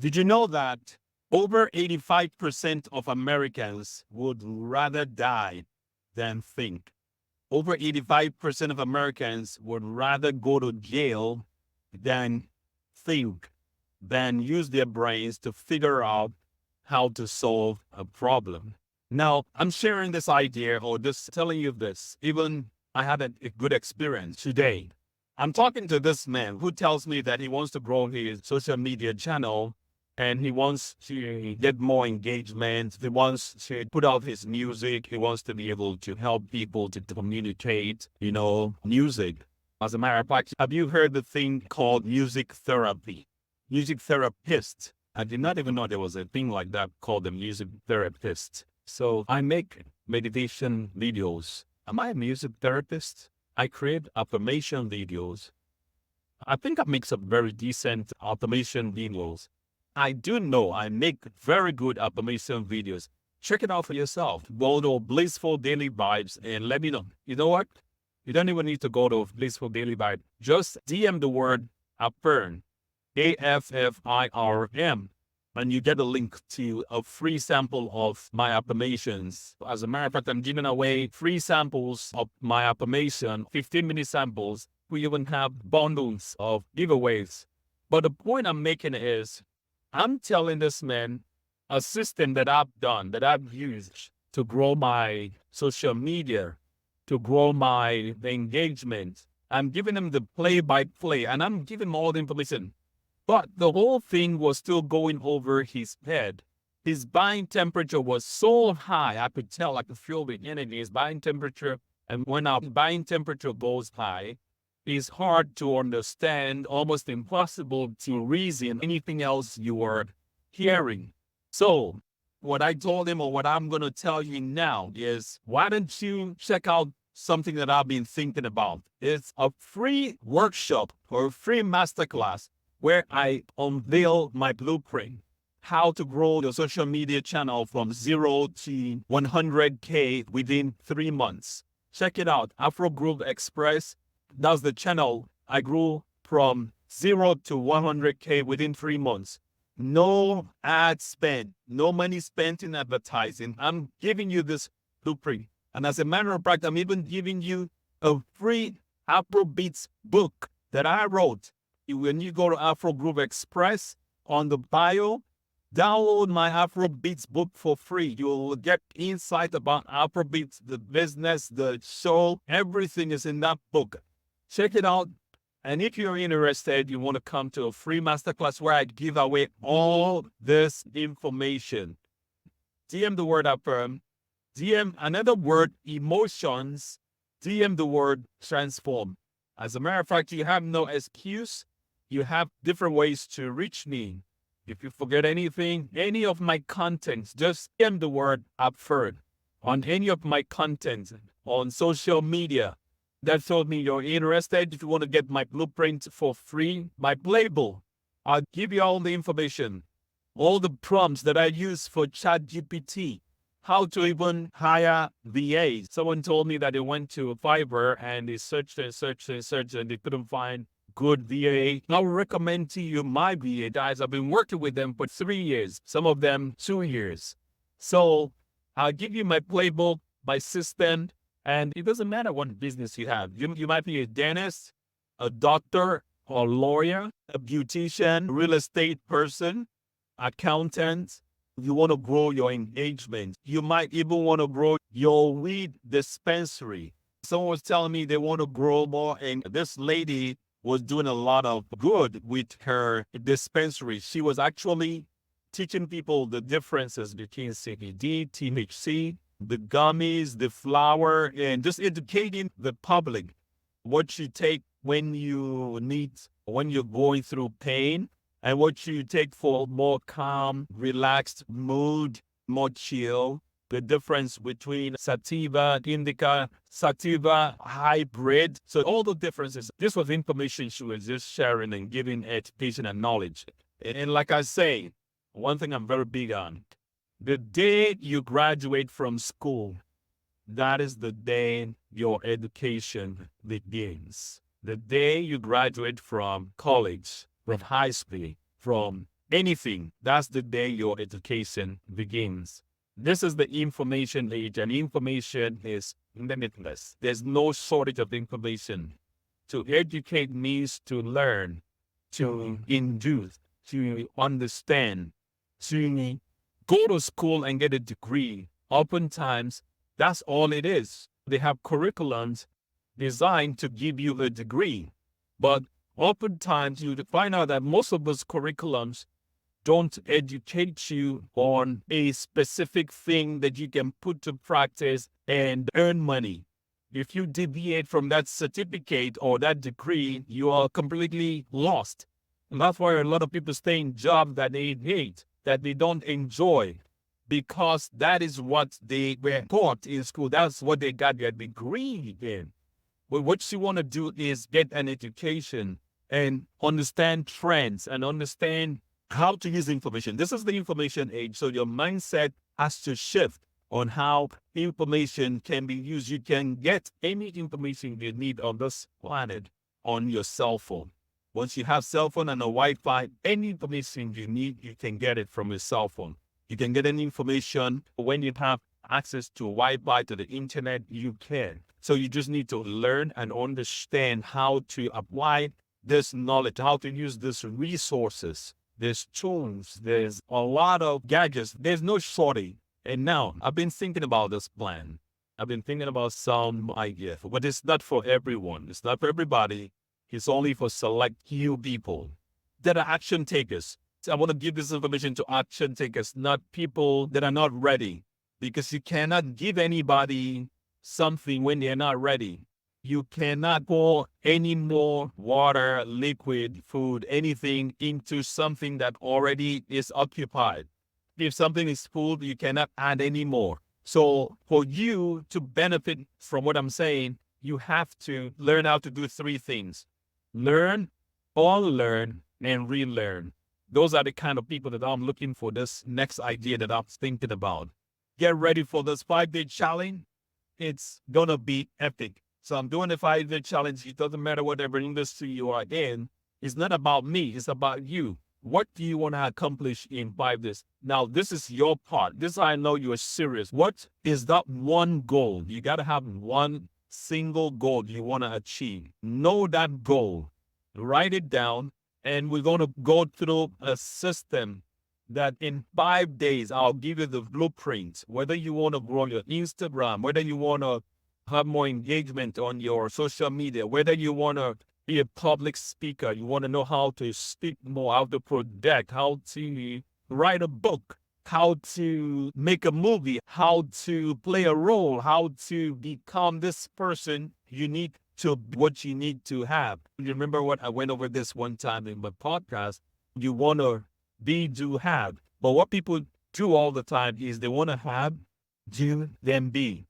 Did you know that over 85% of Americans would rather die than think? Over 85% of Americans would rather go to jail than think, than use their brains to figure out how to solve a problem. Now, I'm sharing this idea or just telling you this. Even I had a good experience today. I'm talking to this man who tells me that he wants to grow his social media channel and he wants to get more engagement. He wants to put out his music. He wants to be able to help people to communicate, music. As a matter of fact, have you heard the thing called music therapy? Music therapist. I did not even know there was a thing like that called the music therapist. So I make meditation videos. Am I a music therapist? I create affirmation videos. I think I make some very decent affirmation videos. I do know I make very good affirmation videos. Check it out for yourself. Go to Blissful Daily Vibes and let me know. You know what? You don't even need to go to Blissful Daily Vibe. Just DM the word affirm, AFFIRM, and you get a link to a free sample of my affirmations. As a matter of fact, I'm giving away free samples of my affirmation, 15-minute samples. We even have bundles of giveaways. But the point I'm making is, I'm telling this man a system that I've used to grow my social media, to grow my engagement. I'm giving him the play-by-play, and I'm giving him all the information. But the whole thing was still going over his head. His buying temperature was so high, I could tell, I could feel the energy, his buying temperature. And when our buying temperature goes high, it's hard to understand, almost impossible to reason anything else you are hearing. So what I told him, or what I'm going to tell you now, is why don't you check out something that I've been thinking about? It's a free workshop or a free masterclass where I unveil my blueprint, how to grow your social media channel from 0 to 100K within 3 months. Check it out, Afro Groove Express. That's the channel I grew from 0 to 100K within 3 months. No ad spend, no money spent in advertising. I'm giving you this blueprint. And as a matter of fact, I'm even giving you a free Afrobeats book that I wrote. When you go to Afro Groove Express, on the bio, download my Afrobeats book for free. You'll get insight about Afrobeats, the business, the show. Everything is in that book. Check it out. And if you're interested, you want to come to a free masterclass where I give away all this information. DM the word affirm. DM another word, emotions. DM the word transform. As a matter of fact, you have no excuse. You have different ways to reach me. If you forget anything, any of my contents, just DM the word affirm on any of my content on social media. That told me you're interested. If you want to get my blueprint for free, my playbook, I'll give you all the information, all the prompts that I use for ChatGPT, how to even hire VAs. Someone told me that they went to Fiverr and they searched and searched and searched and they couldn't find good VA. I'll recommend to you my VA guys. I've been working with them for 3 years, some of them 2 years. So I'll give you my playbook, my system, and it doesn't matter what business you have. You might be a dentist, a doctor, or a lawyer, a beautician, real estate person, accountant. You want to grow your engagement. You might even want to grow your weed dispensary. Someone was telling me they want to grow more, and this lady was doing a lot of good with her dispensary. She was actually teaching people the differences between CBD, THC, the gummies, the flower, and just educating the public what you take when you're going through pain, and what you take for more calm, relaxed mood, more chill. The difference between sativa, indica, sativa, hybrid. So all the differences. This was information she was just sharing and giving education and knowledge. And like I say, one thing I'm very big on, the day you graduate from school, that is the day your education begins. The day you graduate from college, from high school, from anything, that's the day your education begins. This is the information age, and information is limitless. There's no shortage of information. To educate means to learn, to induce, to understand, to go to school and get a degree. Oftentimes, that's all it is. They have curriculums designed to give you a degree. But oftentimes, you find out that most of those curriculums don't educate you on a specific thing that you can put to practice and earn money. If you deviate from that certificate or that degree, you are completely lost. And that's why a lot of people stay in jobs that they hate, that they don't enjoy, because that is what they were taught in school. That's what they got their degree in. But what you want to do is get an education and understand trends and understand how to use information. This is the information age. So your mindset has to shift on how information can be used. You can get any information you need on this planet on your cell phone. Once you have cell phone and a Wi-Fi, any information you need, you can get it from your cell phone. You can get any information when you have access to Wi-Fi, to the internet, you can. So you just need to learn and understand how to apply this knowledge, how to use these resources. There's tools, there's a lot of gadgets, there's no shortage. And now I've been thinking about this plan. I've been thinking about some idea, but it's not for everyone. It's not for everybody. It's only for select few people that are action takers. So I want to give this information to action takers, not people that are not ready, because you cannot give anybody something when they're not ready. You cannot pour any more water, liquid, food, anything into something that already is occupied. If something is full, you cannot add any more. So for you to benefit from what I'm saying, you have to learn how to do three things. Learn, unlearn, and relearn. Those are the kind of people that I'm looking for this next idea that I'm thinking about. Get ready for this 5-day challenge. It's going to be epic. So I'm doing a 5-day challenge. It doesn't matter whatever industry you are in. It's not about me. It's about you. What do you want to accomplish in 5 days? Now, this is your part. This I know you are serious. What is that one goal? You got to have one single goal you want to achieve. Know that goal. Write it down. And we're going to go through a system that in 5 days, I'll give you the blueprint. Whether you want to grow your Instagram, whether you want to have more engagement on your social media, whether you want to be a public speaker, you want to know how to speak more, how to project, how to write a book, how to make a movie, how to play a role, how to become this person you need to what you need to have. You remember what I went over this one time in my podcast? You want to be, do, have. But what people do all the time is they want to have, do, then be.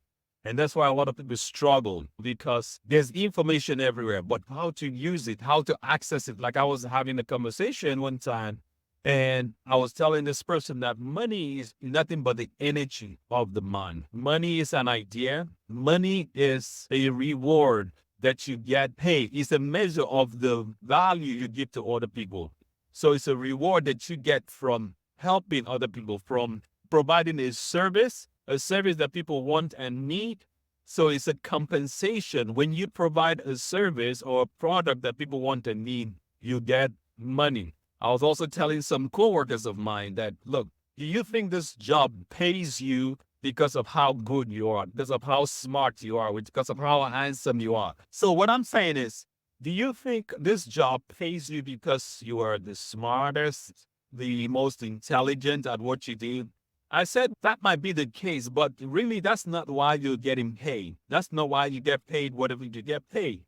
And that's why a lot of people struggle, because there's information everywhere, but how to use it, how to access it. Like I was having a conversation one time and I was telling this person that money is nothing but the energy of the mind. Money is an idea. Money is a reward that you get paid. It's a measure of the value you give to other people. So it's a reward that you get from helping other people, from providing a service that people want and need. So it's a compensation. When you provide a service or a product that people want and need, you get money. I was also telling some coworkers of mine that, look, do you think this job pays you because of how good you are, because of how smart you are, because of how handsome you are? So what I'm saying is, do you think this job pays you because you are the smartest, the most intelligent at what you do? I said that might be the case, but really that's not why you're getting paid. That's not why you get paid whatever you get paid.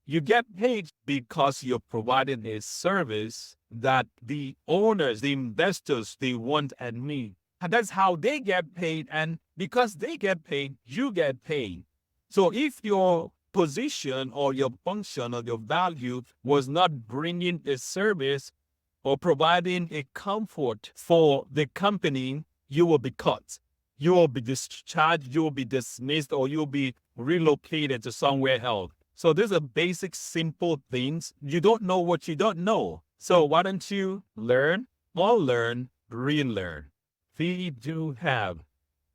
You get paid because you're providing a service that the owners, the investors, they want and need. And that's how they get paid. And because they get paid, you get paid. So if your position or your function or your value was not bringing a service or providing a comfort for the company, you will be cut. You will be discharged, you will be dismissed, or you'll be relocated to somewhere else. So these are basic, simple things. You don't know what you don't know. So why don't you learn, all learn, relearn. We do have.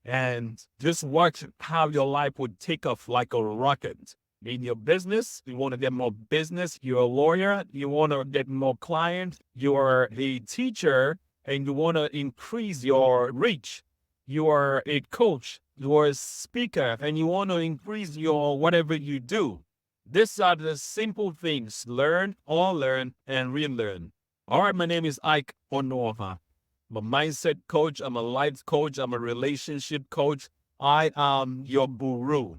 And just watch how your life would take off like a rocket. In your business, you want to get more business. You're a lawyer. You want to get more clients. You're a teacher and you want to increase your reach. You are a coach. You're a speaker and you want to increase your whatever you do. These are the simple things. Learn, all learn, and relearn. All right, my name is Ike Onova. I'm a mindset coach. I'm a life coach. I'm a relationship coach. I am your guru.